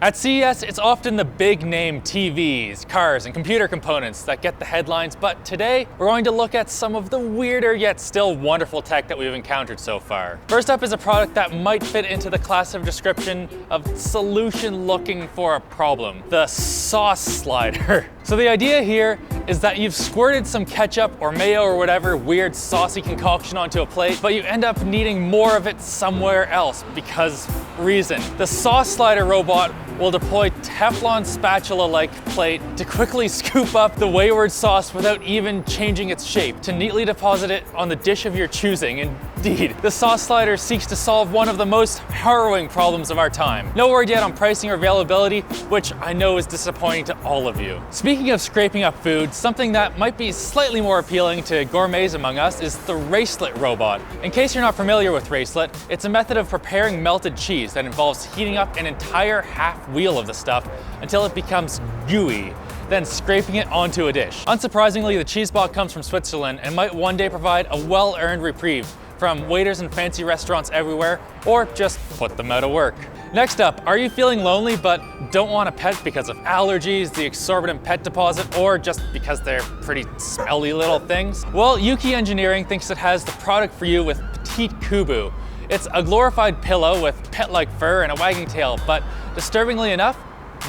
At CES, it's often the big name TVs, cars, and computer components that get the headlines, but today we're going to look at some of the weirder yet still wonderful tech that we've encountered so far. First up is a product that might fit into the class of description of solution looking for a problem, the sauce slider. So the idea here is that you've squirted some ketchup or mayo or whatever weird saucy concoction onto a plate, but you end up needing more of it somewhere else because reason. The sauce slider robot will deploy Teflon spatula-like plate to quickly scoop up the wayward sauce without even changing its shape, to neatly deposit it on the dish of your choosing. Indeed, the sauce slider seeks to solve one of the most harrowing problems of our time. No word yet on pricing or availability, which I know is disappointing to all of you. Speaking of scraping up food, something that might be slightly more appealing to gourmets among us is the Racelet robot. In case you're not familiar with Racelet, it's a method of preparing melted cheese that involves heating up an entire half wheel of the stuff until it becomes gooey, then scraping it onto a dish. Unsurprisingly, the cheese block comes from Switzerland and might one day provide a well-earned reprieve from waiters in fancy restaurants everywhere, or just put them out of work. Next up, are you feeling lonely but don't want a pet because of allergies, the exorbitant pet deposit, or just because they're pretty smelly little things? Well, Yuki Engineering thinks it has the product for you with Petite Kubu. It's a glorified pillow with pet-like fur and a wagging tail, but disturbingly enough,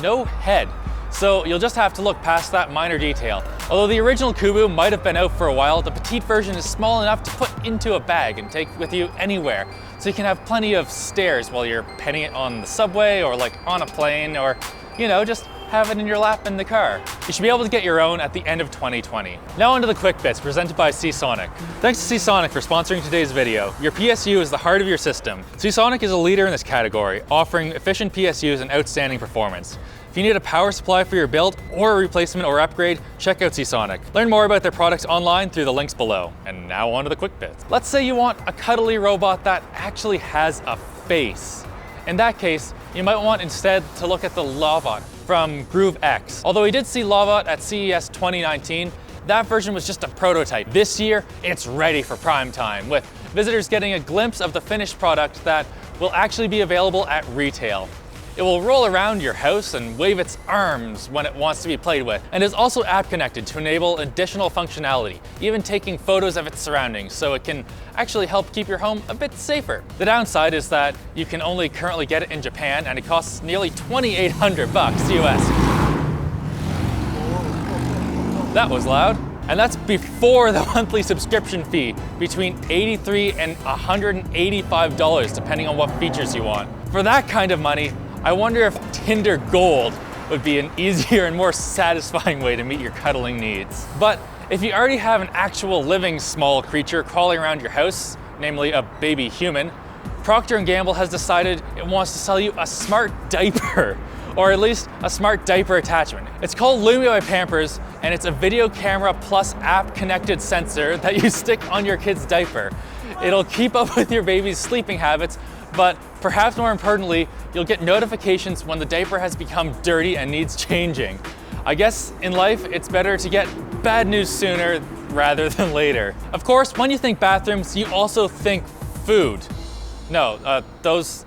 no head. So you'll just have to look past that minor detail. Although the original Kubu might have been out for a while, the petite version is small enough to put into a bag and take with you anywhere. So you can have plenty of stares while you're petting it on the subway or like on a plane, or, you know, just have it in your lap in the car. You should be able to get your own at the end of 2020. Now onto the quick bits presented by Seasonic. Thanks to Seasonic for sponsoring today's video. Your PSU is the heart of your system. Seasonic is a leader in this category, offering efficient PSUs and outstanding performance. If you need a power supply for your build or a replacement or upgrade, check out Seasonic. Learn more about their products online through the links below. And now onto the quick bits. Let's say you want a cuddly robot that actually has a face. In that case, you might want instead to look at the Lavot from GrooveX. Although we did see Lavot at CES 2019, that version was just a prototype. This year, it's ready for prime time, with visitors getting a glimpse of the finished product that will actually be available at retail. It will roll around your house and wave its arms when it wants to be played with, and is also app connected to enable additional functionality, even taking photos of its surroundings, so it can actually help keep your home a bit safer. The downside is that you can only currently get it in Japan, and it costs nearly $2,800 US. That was loud. And that's before the monthly subscription fee, between $83 and $185, depending on what features you want. For that kind of money, I wonder if Tinder Gold would be an easier and more satisfying way to meet your cuddling needs. But if you already have an actual living small creature crawling around your house, namely a baby human, Procter & Gamble has decided it wants to sell you a smart diaper, or at least a smart diaper attachment. It's called Lumia by Pampers, and it's a video camera plus app-connected sensor that you stick on your kid's diaper. It'll keep up with your baby's sleeping habits, but perhaps more importantly, you'll get notifications when the diaper has become dirty and needs changing. I guess in life, it's better to get bad news sooner rather than later. Of course, when you think bathrooms, you also think food. No, those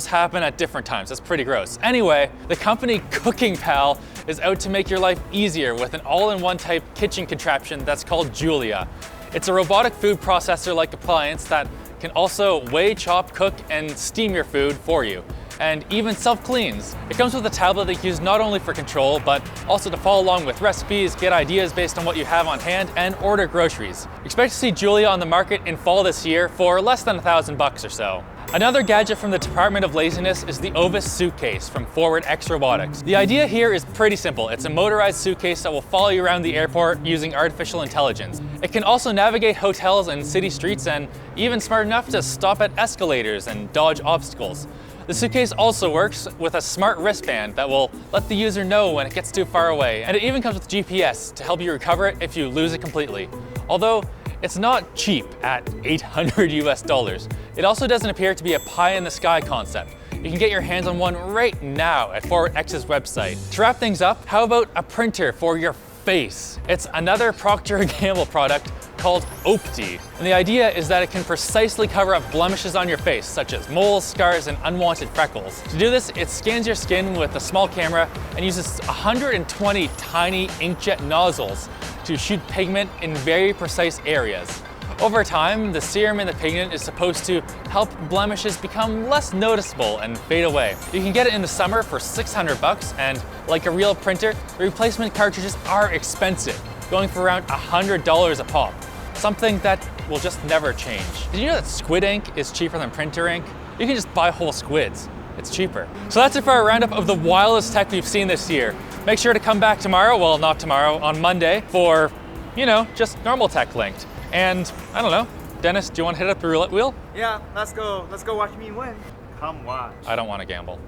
happen at different times. That's pretty gross. Anyway, the company Cooking Pal is out to make your life easier with an all-in-one type kitchen contraption that's called Julia. It's a robotic food processor-like appliance that can also weigh, chop, cook, and steam your food for you, and even self-cleans. It comes with a tablet that you use not only for control, but also to follow along with recipes, get ideas based on what you have on hand, and order groceries. Expect to see Julia on the market in fall this year for less than $1,000 or so. Another gadget from the Department of Laziness is the Ovis suitcase from Forward X Robotics. The idea here is pretty simple. It's a motorized suitcase that will follow you around the airport using artificial intelligence. It can also navigate hotels and city streets, and even smart enough to stop at escalators and dodge obstacles. The suitcase also works with a smart wristband that will let the user know when it gets too far away, and it even comes with GPS to help you recover it if you lose it completely. Although it's not cheap at $800 US. It also doesn't appear to be a pie-in-the-sky concept. You can get your hands on one right now at ForwardX's website. To wrap things up, how about a printer for your face? It's another Procter & Gamble product called OPTI. And the idea is that it can precisely cover up blemishes on your face, such as moles, scars, and unwanted freckles. To do this, it scans your skin with a small camera and uses 120 tiny inkjet nozzles to shoot pigment in very precise areas. Over time, the serum in the pigment is supposed to help blemishes become less noticeable and fade away. You can get it in the summer for $600, and like a real printer, the replacement cartridges are expensive, going for around $100 a pop, something that will just never change. Did you know that squid ink is cheaper than printer ink? You can just buy whole squids. It's cheaper. So that's it for our roundup of the wildest tech we've seen this year. Make sure to come back tomorrow, well, not tomorrow, on Monday, for, you know, just normal Techlinked. And I don't know, Dennis, do you want to hit up the roulette wheel? Yeah, let's go watch me win. Come watch. I don't want to gamble.